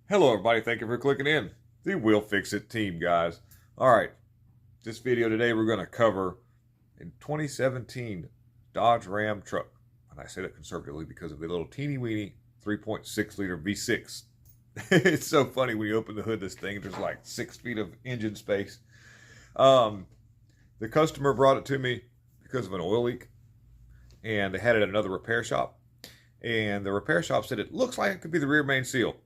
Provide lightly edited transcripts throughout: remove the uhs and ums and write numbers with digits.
Hello everybody, thank you for clicking in. The Will Fix It team, guys. Alright, this video today we're going to cover a 2017 Dodge Ram truck. And I say that conservatively because of the little teeny weeny 3.6 liter V6. It's so funny when you open the hood of this thing, there's like 6 feet of engine space. The customer brought it to me because of an oil leak, and they had it at another repair shop. And the repair shop said it looks like it could be the rear main seal.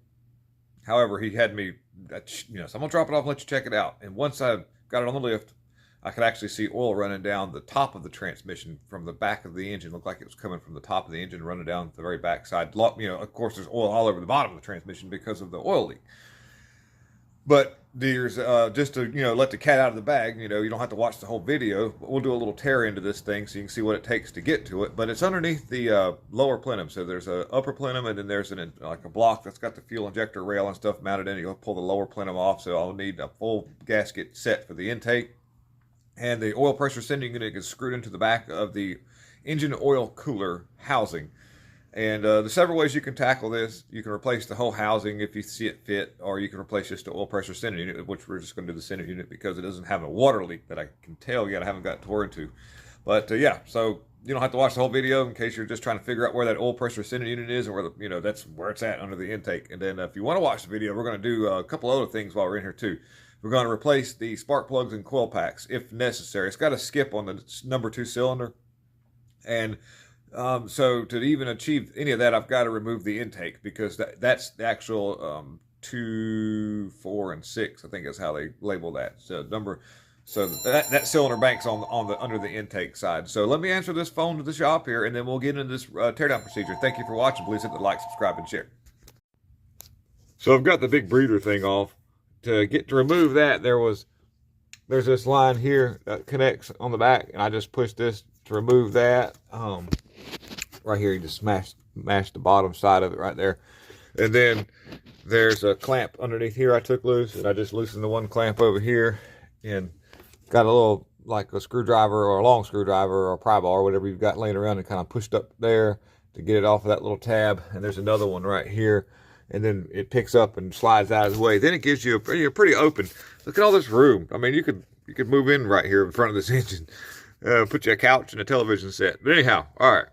However, he had me, so I'm going to drop it off and let you check it out. And once I got it on the lift, I could actually see oil running down the top of the transmission from the back of the engine. It looked like it was coming from the top of the engine, running down the very back side. Of course, there's oil all over the bottom of the transmission because of the oil leak. But there's, just to, let the cat out of the bag, you don't have to watch the whole video. But we'll do a little tear into this thing so you can see what it takes to get to it. But it's underneath the lower plenum. So there's a upper plenum, and then there's like a block that's got the fuel injector rail and stuff mounted in it. You'll pull the lower plenum off. So I'll need a full gasket set for the intake. And the oil pressure sending unit is screwed into the back of the engine oil cooler housing. And there's several ways you can tackle this. You can replace the whole housing if you see it fit, or you can replace just the oil pressure sending unit, which we're just going to do the sending unit because it doesn't have a water leak that I can tell yet. I haven't got tore into. But yeah, so you don't have to watch the whole video in case you're just trying to figure out where that oil pressure sending unit is, or where that's where it's at under the intake. And then if you want to watch the video, we're going to do a couple other things while we're in here too. We're going to replace the spark plugs and coil packs if necessary. It's got a skip on the number 2 cylinder, and so to even achieve any of that, I've got to remove the intake because that's the actual 2, 4, and 6. I think is how they label that. So that cylinder bank's on the under the intake side. So let me answer this phone to the shop here, and then we'll get into this teardown procedure. Thank you for watching. Please hit the like, subscribe, and share. So I've got the big breather thing off. To remove that, there's this line here that connects on the back, and I just pushed this to remove that. Right here, you just smash the bottom side of it right there. And then there's a clamp underneath here I took loose, and I just loosened the one clamp over here and got a little, like a screwdriver or a long screwdriver or a pry bar or whatever you've got laying around, and kind of pushed up there to get it off of that little tab. And there's another one right here, and then it picks up and slides out of the way. Then it gives you a pretty open. Look at all this room. I mean, you could move in right here in front of this engine, put you a couch and a television set. But anyhow, all right.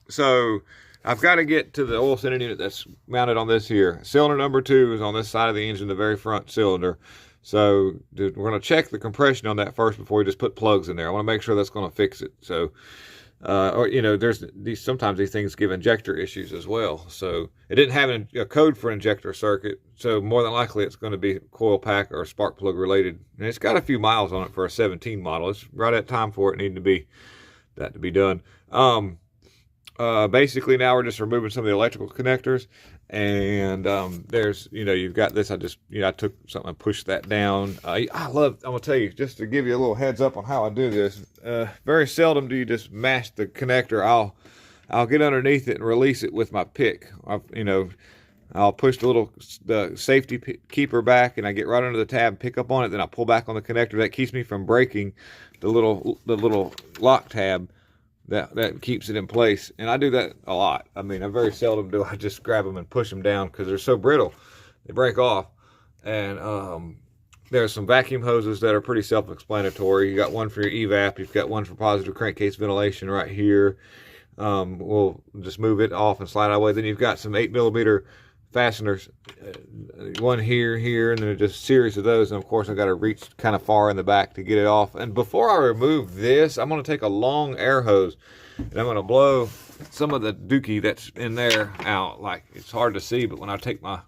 So I've got to get to the oil sending unit that's mounted on this here. Cylinder number 2 is on this side of the engine, the very front cylinder. So we're going to check the compression on that first before we just put plugs in there. I want to make sure that's going to fix it. So, there's sometimes these things give injector issues as well. So it didn't have a code for injector circuit. So more than likely it's going to be coil pack or spark plug related. And it's got a few miles on it for a 17 model. It's right at time for it needing to be done. Basically now we're just removing some of the electrical connectors, and there's you've got this. I took something and pushed that down. I'm gonna tell you, just to give you a little heads up on how I do this. Very seldom do you just mash the connector. I'll get underneath it and release it with my pick. I'll push the safety keeper back, and I get right under the tab, pick up on it, then I pull back on the connector. That keeps me from breaking the little lock tab that keeps it in place. And I do that a lot. I mean, I very seldom do I just grab them and push them down because they're so brittle they break off. And there's some vacuum hoses that are pretty self-explanatory. You got one for your evap, you've got one for positive crankcase ventilation right here. We'll just move it off and slide it away. Then you've got some 8mm fasteners, one here, and then just a series of those. And of course, I got to reach kind of far in the back to get it off. And before I remove this, I'm going to take a long air hose, and I'm going to blow some of the dookie that's in there out. Like, it's hard to see, but when I take my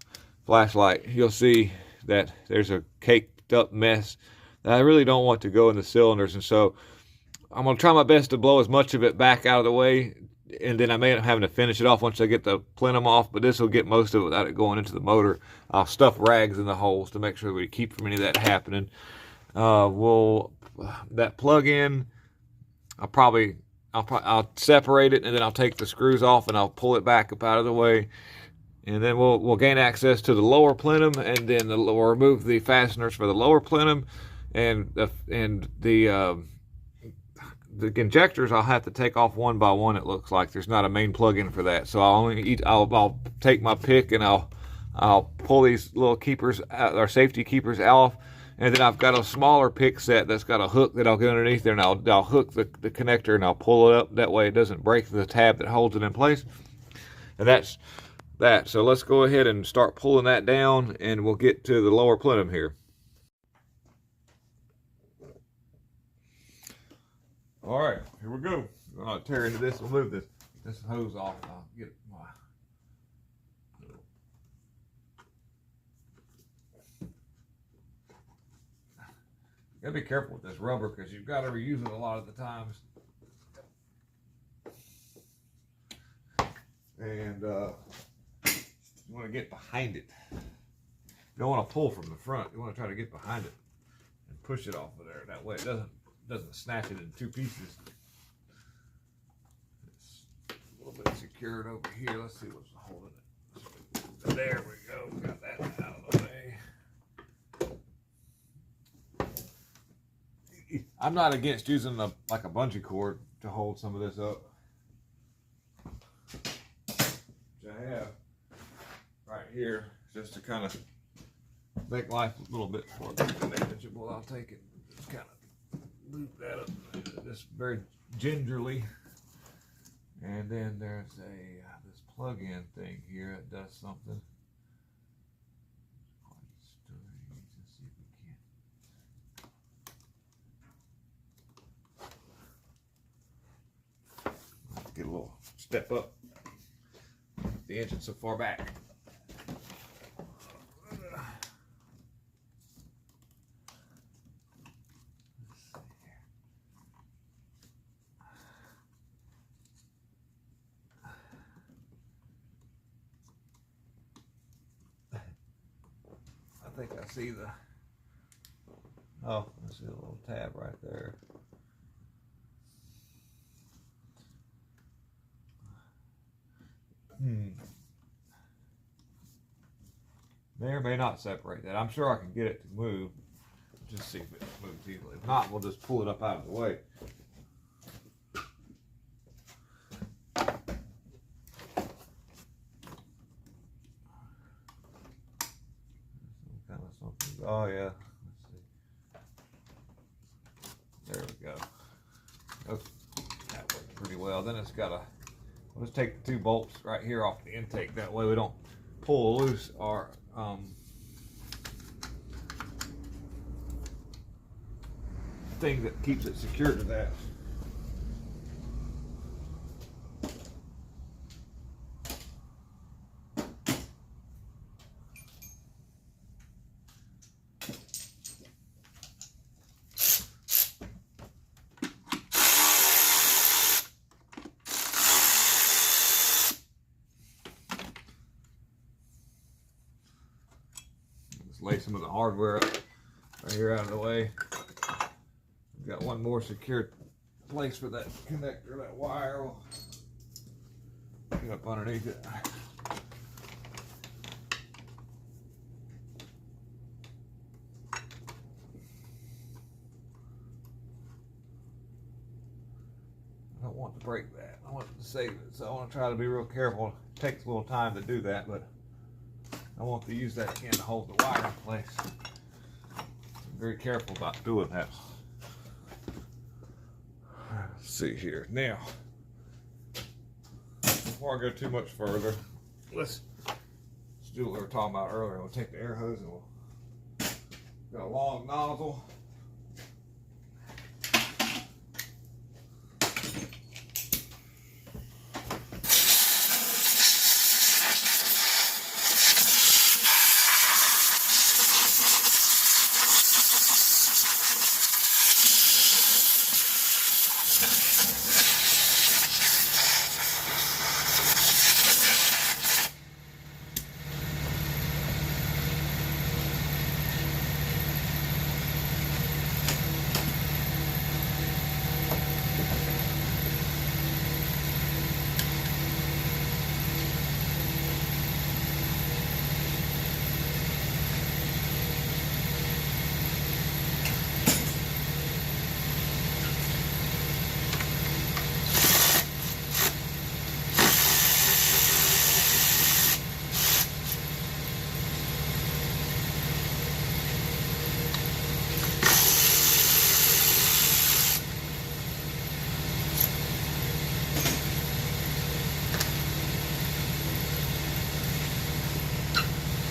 flashlight, you'll see that there's a caked up mess that I really don't want to go in the cylinders. And so I'm going to try my best to blow as much of it back out of the way, and then I may end up having to finish it off once I get the plenum off, but this will get most of it without it going into the motor. I'll stuff rags in the holes to make sure we keep from any of that happening. That plug in, I'll separate it, and then I'll take the screws off and I'll pull it back up out of the way. And then we'll gain access to the lower plenum, and then we'll remove the fasteners for the lower plenum, and the injectors I'll have to take off one by one. It looks like there's not a main plug-in for that, so I'll take my pick and I'll I'll pull these little keepers out, or safety keepers off, and then I've got a smaller pick set that's got a hook that I'll get underneath there, and I'll hook the connector and I'll pull it up. That way it doesn't break the tab that holds it in place. And that's that. So let's go ahead and start pulling that down, and we'll get to the lower plenum here. All right, here we go. I'm gonna tear into this. We'll move this hose off. I'll get my. You gotta be careful with this rubber because you've got to reuse it a lot of the times. And you want to get behind it. You don't want to pull from the front. You want to try to get behind it and push it off of there. That way it doesn't snatch it in two pieces. It's a little bit secured over here. Let's see what's holding it. There we go. We got that out of the way. I'm not against using like a bungee cord to hold some of this up. Which I have right here, just to kind of make life a little bit more manageable. I'll take it, just kind of loop that up, just very gingerly. And then there's this plug-in thing here that does something. Get a little step up. The engine's so far back. I think I see the. Oh, I see a little tab right there. May or may not separate that. I'm sure I can get it to move. Just see if it moves easily. If not, we'll just pull it up out of the way. Some kind of something. Oh yeah. Let's see. There we go. Oh, that worked pretty well. Then it's got a. Let's take the two bolts right here off the intake. That way we don't pull loose our thing that keeps it secure to that. Lay some of the hardware up right here out of the way. We've got one more secure place for that connector. That wire will get up underneath it. I don't want to break that. I want to save it, so I want to try to be real careful. It takes a little time to do that, but I want to use that again to hold the wire in place. I'm very careful about doing that. Let's see here. Now, before I go too much further, let's do what we were talking about earlier. We'll take the air hose and we'll got a long nozzle.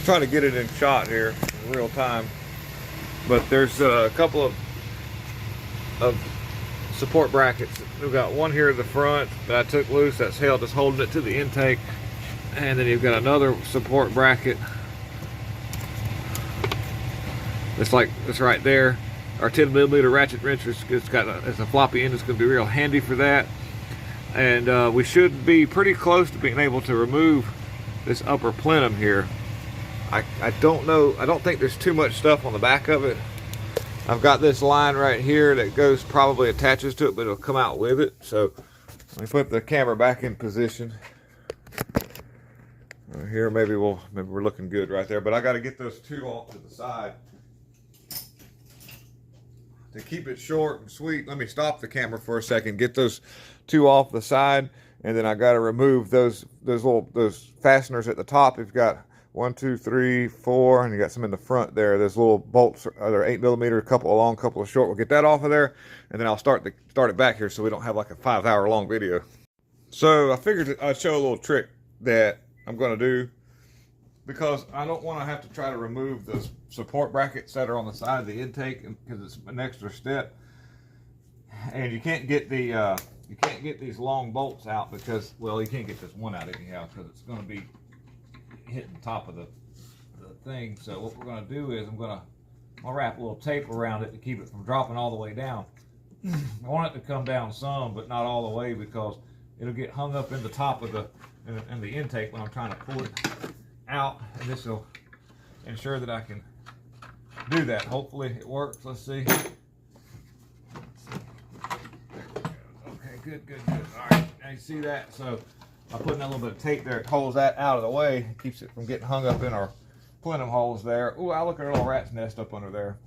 trying to get it in shot here in real time. But there's a couple of support brackets. We've got one here at the front that I took loose that's held, just holding it to the intake. And then you've got another support bracket. It's like, it's right there. Our 10mm ratchet wrench it's a floppy end. It's going to be real handy for that. And we should be pretty close to being able to remove this upper plenum here. I don't know, I don't think there's too much stuff on the back of it. I've got this line right here that goes, probably attaches to it, but it'll come out with it. So let me put the camera back in position. Here, maybe we're looking good right there, but I got to get those two off to the side. To keep it short and sweet, let me stop the camera for a second, get those two off the side, and then I got to remove those fasteners at the top. You've got 1, 2, 3, 4, and you got some in the front there. There's little bolts, they're 8mm, a couple long, couple of short. We'll get that off of there, and then I'll start it back here so we don't have like a 5-hour long video. So I figured I'd show a little trick that I'm going to do, because I don't want to have to try to remove those support brackets that are on the side of the intake, because it's an extra step, and you can't get these long bolts out because, well, you can't get this one out anyhow because it's going to be hitting the top of the thing. So what we're going to do is I'll wrap a little tape around it to keep it from dropping all the way down. I want it to come down some, but not all the way, because it'll get hung up in the top of in the intake when I'm trying to pull it out, and this will ensure that I can do that. Hopefully it works. Let's see. Okay, good. All right, now you see that? So I'm putting that little bit of tape there. It holds that out of the way. It keeps it from getting hung up in our plenum holes there. Ooh, I look at a little rat's nest up under there.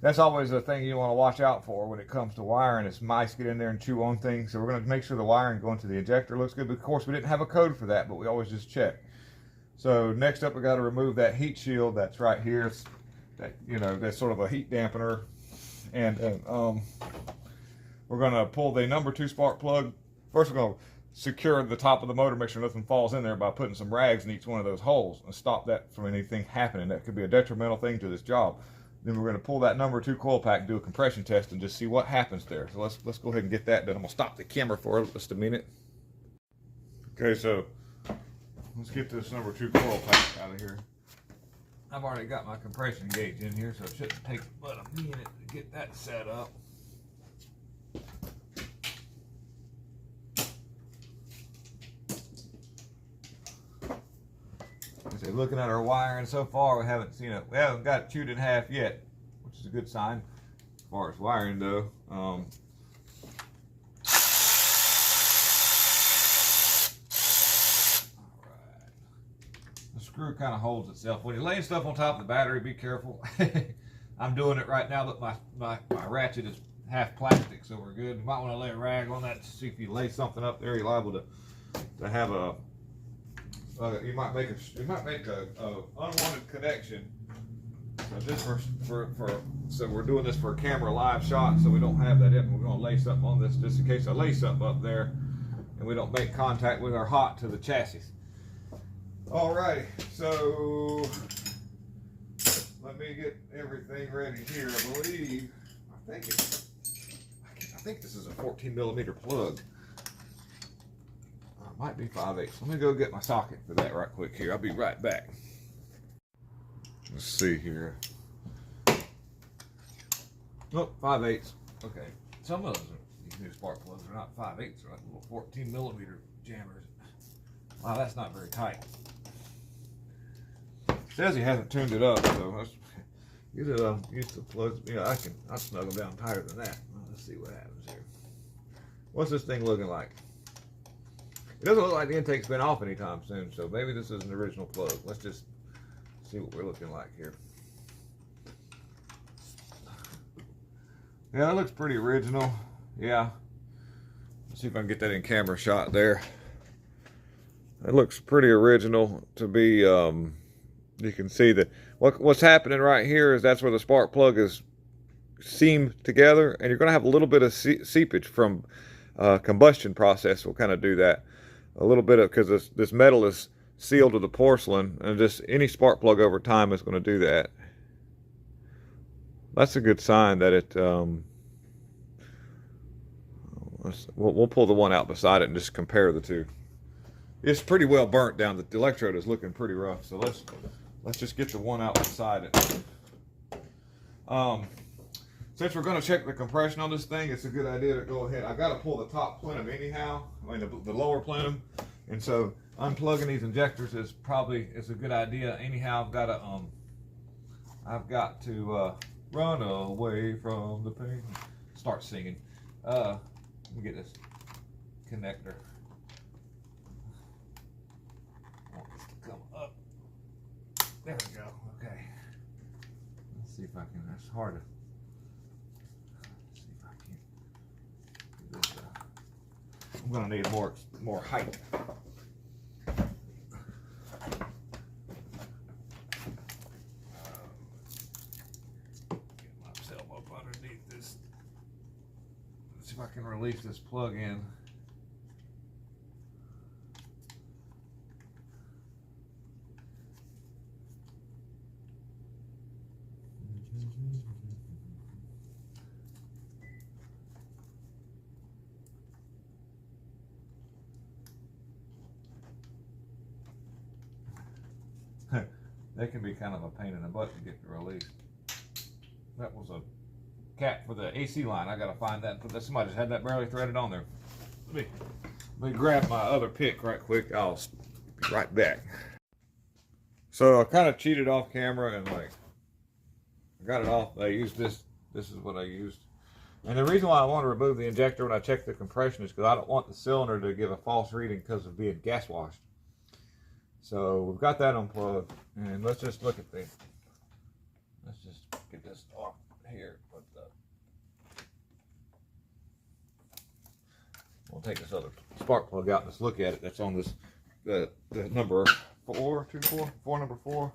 That's always the thing you want to watch out for when it comes to wiring, is mice get in there and chew on things. So we're going to make sure the wiring going to the ejector looks good. But of course, we didn't have a code for that, but we always just check. So next up, we got to remove that heat shield that's right here. That's sort of a heat dampener. And we're going to pull the number 2 spark plug. First, we're going to secure the top of the motor, make sure nothing falls in there, by putting some rags in each one of those holes and stop that from anything happening. That could be a detrimental thing to this job. Then we're going to pull that number 2 coil pack and do a compression test and just see what happens there. So let's go ahead and get that done. I'm going to stop the camera for just a minute. Okay, so let's get this number 2 coil pack out of here. I've already got my compression gauge in here, so it shouldn't take but a minute to get that set up. So looking at our wiring so far, we haven't got it chewed in half yet, which is a good sign as far as wiring though. All right. The screw kind of holds itself. When you're laying stuff on top of the battery, be careful. I'm doing it right now, but my ratchet is half plastic, so we're good. You might want to lay a rag on that to see if you lay something up there, you're liable to have a you might make a unwanted connection. So just so we're doing this for a camera live shot, so we don't have that in. We're going to lay something on this just in case I lay something up there and we don't make contact with our hot to the chassis. Alrighty, so let me get everything ready here. I think this is a 14mm plug. Might be 5/8. Let me go get my socket for that right quick here. I'll be right back. Let's see here. Oh, 5/8. Okay. Some of those these new spark plugs are not 5/8. They're like little 14mm jammers. Wow, that's not very tight. It says he hasn't tuned it up, so let's use the plugs. Yeah, I'll snuggle down tighter than that. Let's see what happens here. What's this thing looking like? It doesn't look like the intake's been off anytime soon, so maybe this is an original plug. Let's just see what we're looking like here. Yeah, that looks pretty original. Yeah. Let's see if I can get that in camera shot there. It looks pretty original to be, you can see that what's happening right here is that's where the spark plug is seamed together, and you're going to have a little bit of seepage from combustion process will kind of do that. A little bit of, because this metal is seal to the porcelain, and just any spark plug over time is going to do that. That's a good sign that it, we'll pull the one out beside it and just compare the two. It's pretty well burnt down. The electrode is looking pretty rough, so let's just get the one out beside it. Since we're going to check the compression on this thing, it's a good idea to go ahead. I've got to pull the top plenum anyhow, I mean the lower plenum, and so unplugging these injectors is a good idea. Anyhow, I've got to run away from the pain. Start singing. Let me get this connector. I want this to come up. There we go. Okay. Let's see if I can. That's hard to. See if I can do this. I'm gonna need more height. See if I can release this plug in. That can be kind of a pain in the butt to get the release. That was a cap for the AC line. I gotta find that and put that. Somebody just had that barely threaded on there. Let me grab my other pick right quick. I'll be right back. So I kind of cheated off camera and I got it off. I used this. This is what I used. And the reason why I want to remove the injector when I check the compression is because I don't want the cylinder to give a false reading because of being gas washed. So we've got that unplugged, and let's just look at the. Let's just get this off here. We'll take this other spark plug out and let's look at it. That's on this, the number 4, number 4.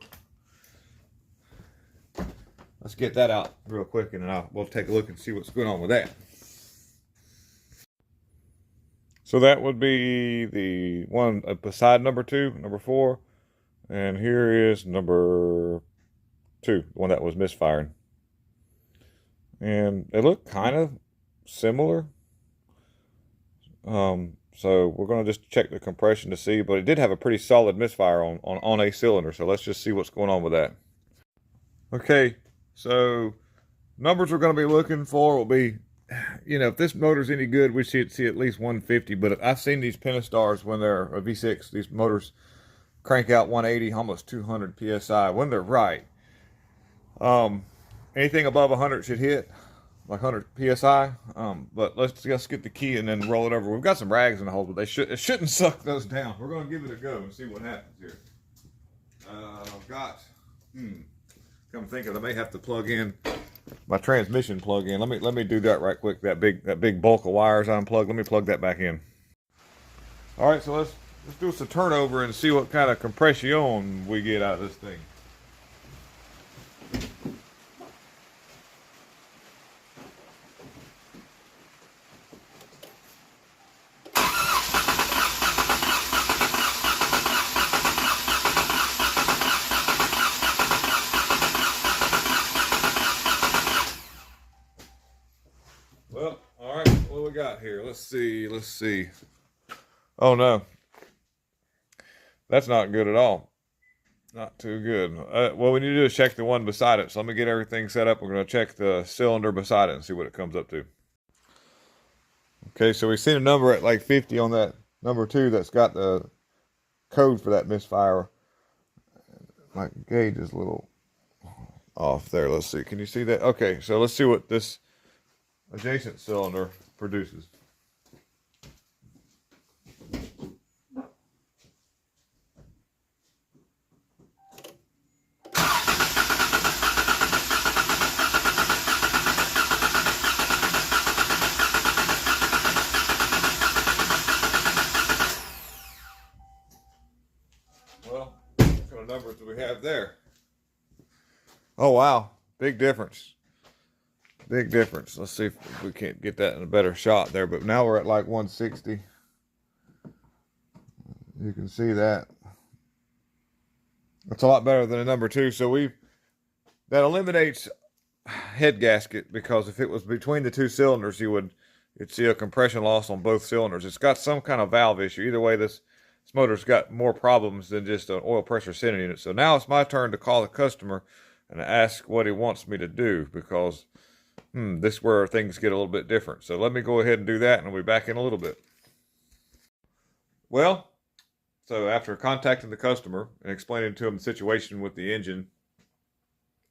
Let's get that out real quick, and then we'll take a look and see what's going on with that. So that would be the one beside number 2, number 4, and here is number 2, the one that was misfiring. And they look kind of similar. So we're going to just check the compression to see, but it did have a pretty solid misfire on a cylinder. So let's just see what's going on with that. Okay, so numbers we're going to be looking for will be, if this motor's any good, we should see at least 150. But I've seen these Pentastars when they're a V6, these motors crank out 180, almost 200 PSI when they're right. Anything above 100 should hit. Like 100 PSI, but let's just get the key and then roll it over. We've got some rags in the hole, but it shouldn't suck those down. We're going to give it a go and see what happens here. I've got, come think of it, I may have to plug in my transmission plug-in. Let me do that right quick. That big bulk of wires I unplugged. Let me plug that back in. All right, so let's do us a turnover and see what kind of compression we get out of this thing. Well, all right, what do we got here? Let's see. Oh no, that's not good at all. Not too good. What we need to do is check the one beside it. So let me get everything set up. We're going to check the cylinder beside it and see what it comes up to. Okay, so we've seen a number at like 50 on that number 2 that's got the code for that misfire. My gauge is a little off there. Let's see. Can you see that? Okay, so let's see what this adjacent cylinder produces. Well, what kind of numbers do we have there? Oh wow, big difference. Big difference. Let's see if we can't get that in a better shot there. But now we're at like 160. You can see that. It's a lot better than a number 2. So that eliminates head gasket, because if it was between the 2 cylinders, you'd see a compression loss on both cylinders. It's got some kind of valve issue. Either way, this motor's got more problems than just an oil pressure sending unit. So now it's my turn to call the customer and ask what he wants me to do, because this is where things get a little bit different. So let me go ahead and do that, and I'll be back in a little bit. Well, so after contacting the customer and explaining to him the situation with the engine,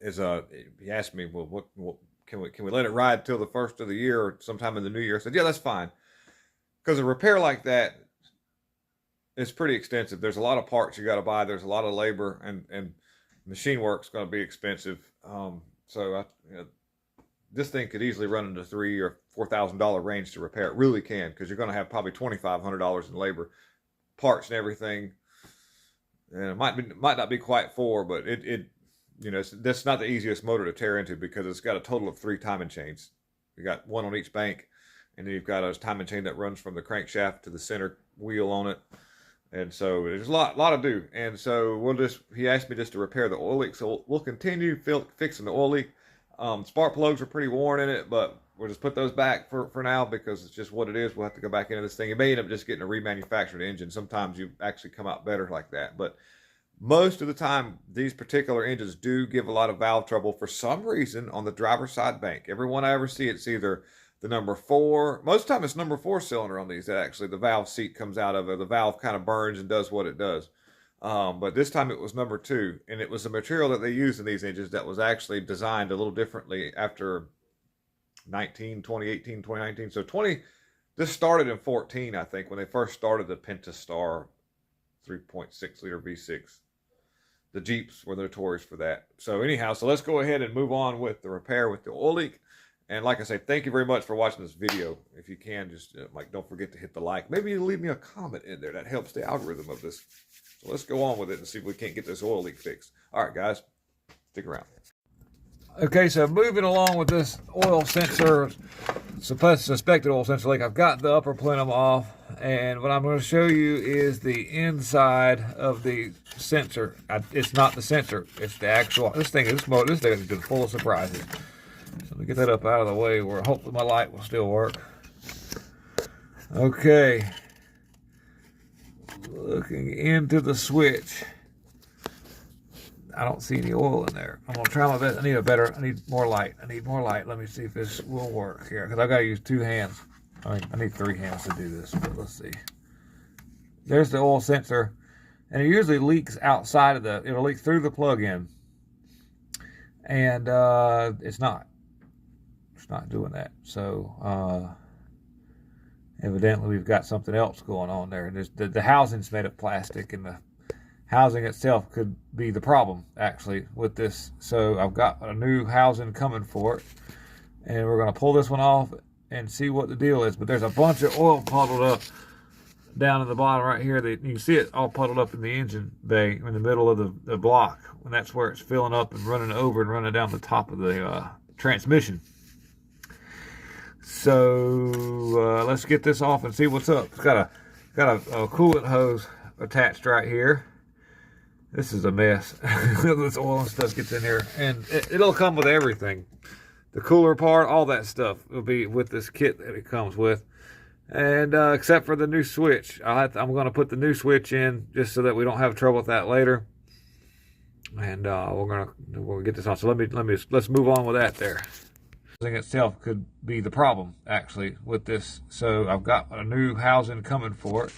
he asked me, well, what can we let it ride till the first of the year or sometime in the new year? I said, yeah, that's fine, because a repair like that is pretty extensive. There's a lot of parts you got to buy. There's a lot of labor, and machine work's going to be expensive. This thing could easily run into $3,000 or $4,000 range to repair. It really can, because you're going to have probably $2,500 in labor, parts and everything. And it might not be quite 4, but that's not the easiest motor to tear into, because it's got a total of 3 timing chains. You got one on each bank, and then you've got a timing chain that runs from the crankshaft to the center wheel on it. And so there's a lot to do. And so he asked me just to repair the oil leak. So we'll continue fixing the oil leak. Spark plugs are pretty worn in it, but we'll just put those back for now, because it's just what it is. We'll have to go back into this thing. It may end up just getting a remanufactured engine. Sometimes you actually come out better like that. But most of the time, these particular engines do give a lot of valve trouble for some reason on the driver's side bank. Every one I ever see, it's either the number 4. Most of the time it's number 4 cylinder on these that actually the valve seat comes out of it. The valve kind of burns and does what it does. But this time it was number 2, and it was the material that they used in these engines that was actually designed a little differently after 2018, 2019. So this started in 14, I think, when they first started the Pentastar 3.6 liter V6. The Jeeps were notorious for that. So anyhow, so let's go ahead and move on with the repair with the oil leak. And like I say, thank you very much for watching this video. If you can, just don't forget to hit the like. Maybe you leave me a comment in there. That helps the algorithm of this. So let's go on with it and see if we can't get this oil leak fixed. All right, guys, stick around. Okay, so moving along with this oil sensor, suspected oil sensor leak, I've got the upper plenum off, and what I'm going to show you is the inside of the sensor. It's not the sensor; it's the actual. This thing is been full of surprises. So let me get that up out of the way where hopefully my light will still work. Okay. Looking into the switch. I don't see any oil in there. I'm going to try my best. I need more light. Let me see if this will work here, because I've got to use 2 hands. I need 3 hands to do this, but let's see. There's the oil sensor, and it usually leaks outside of it'll leak through the plug-in. And it's not doing that. So evidently we've got something else going on there. And the housing's made of plastic, and the housing itself could be the problem actually with this. So I've got a new housing coming for it, and we're going to pull this one off and see what the deal is. But there's a bunch of oil puddled up down in the bottom right here. You can see it all puddled up in the engine bay in the middle of the block, and that's where it's filling up and running over and running down the top of the transmission. So let's get this off and see what's up. It's got a coolant hose attached right here. This is a mess. This oil and stuff gets in here, and it'll come with everything. The cooler part, all that stuff will be with this kit that it comes with. And except for the new switch, I'm going to put the new switch in just so that we don't have trouble with that later. And we'll get this on. So let's move on with that there. Housing itself could be the problem actually with this. So I've got a new housing coming for it,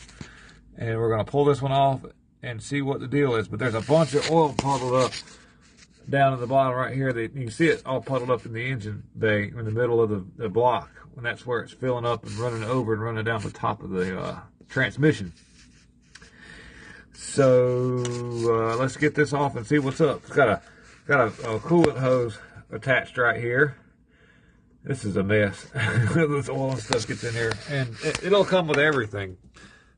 and we're going to pull this one off and see what the deal is. But there's a bunch of oil puddled up down in the bottom right here. You can see it all puddled up in the engine bay in the middle of the block, and that's where it's filling up and running over and running down the top of the transmission. So let's get this off and see what's up. It's got a coolant hose attached right here. This is a mess. This oil and stuff gets in here, and it'll come with everything.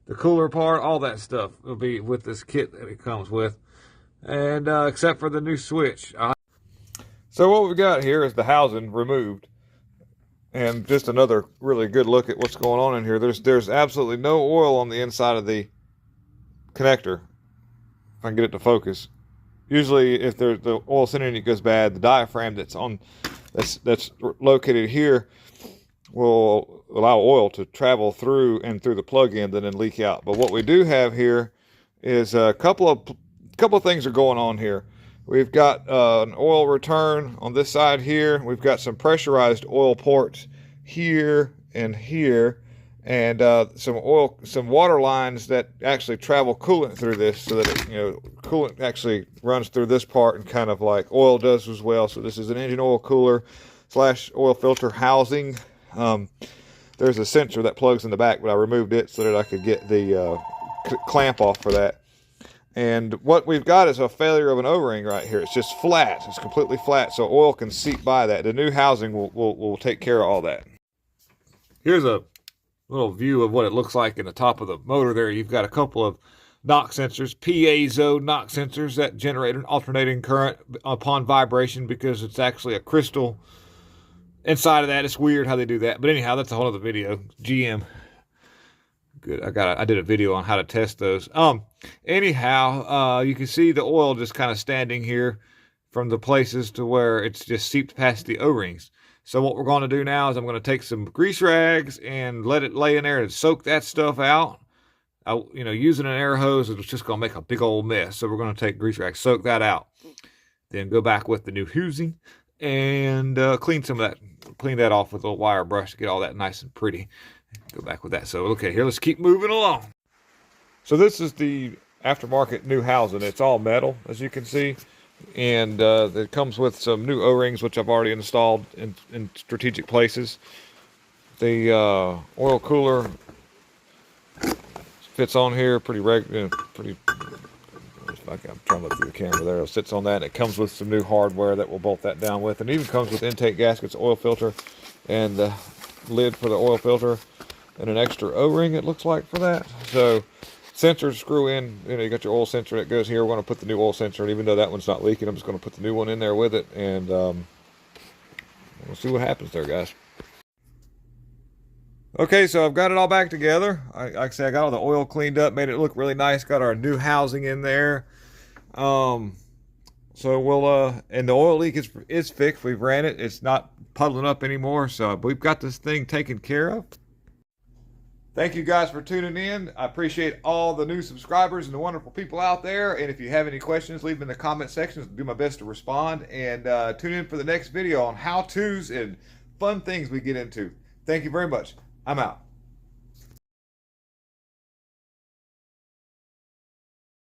The cooler part, all that stuff will be with this kit that it comes with. And except for the new switch. So what we've got here is the housing removed. And just another really good look at what's going on in here. There's absolutely no oil on the inside of the connector. If I can get it to focus. Usually, if the oil centering unit goes bad, the diaphragm that's located here will allow oil to travel through the plug-in and then leak out. But what we do have here is a couple of things are going on here. We've got an oil return on this side here. We've got some pressurized oil ports here and here, and some water lines that actually travel coolant through this, so that coolant actually runs through this part, and kind of like oil does as well. So this is an engine oil cooler / oil filter housing. There's a sensor that plugs in the back, but I removed it so that I could get the clamp off for that. And what we've got is a failure of an O-ring right here. It's just flat. It's completely flat, so oil can seep by that. The new housing will take care of all that. Here's a little view of what it looks like in the top of the motor there. You've got a couple of knock sensors, piezo knock sensors that generate an alternating current upon vibration, because it's actually a crystal inside of that. It's weird how they do that, but anyhow, that's a whole other video. GM. Good. I did a video on how to test those. Anyhow, you can see the oil just kind of standing here from the places to where it's just seeped past the O-rings. So what we're going to do now is I'm going to take some grease rags and let it lay in there and soak that stuff out. Using an air hose, it's just going to make a big old mess. So we're going to take grease rags, soak that out, then go back with the new housing and clean that off with a wire brush to get all that nice and pretty. Go back with that. So, okay, here, let's keep moving along. So this is the aftermarket new housing. It's all metal, as you can see. And it comes with some new O-rings, which I've already installed in strategic places. The oil cooler fits on here pretty regular, I'm trying to look through the camera there. It sits on that, and it comes with some new hardware that will bolt that down with. And it even comes with intake gaskets, oil filter, and the lid for the oil filter, and an extra O-ring, it looks like, for that. So sensors screw in. You got your oil sensor that goes here. We're going to put the new oil sensor, and even though that one's not leaking, I'm just going to put the new one in there with it, and we'll see what happens there, guys. Okay, so I've got it all back together. Like I said, I got all the oil cleaned up, made it look really nice. Got our new housing in there. So we'll and the oil leak is fixed. We've ran it. It's not puddling up anymore. So we've got this thing taken care of. Thank you guys for tuning in. I appreciate all the new subscribers and the wonderful people out there. And if you have any questions, leave them in the comment section. I'll do my best to respond. And tune in for the next video on how-tos and fun things we get into. Thank you very much. I'm out.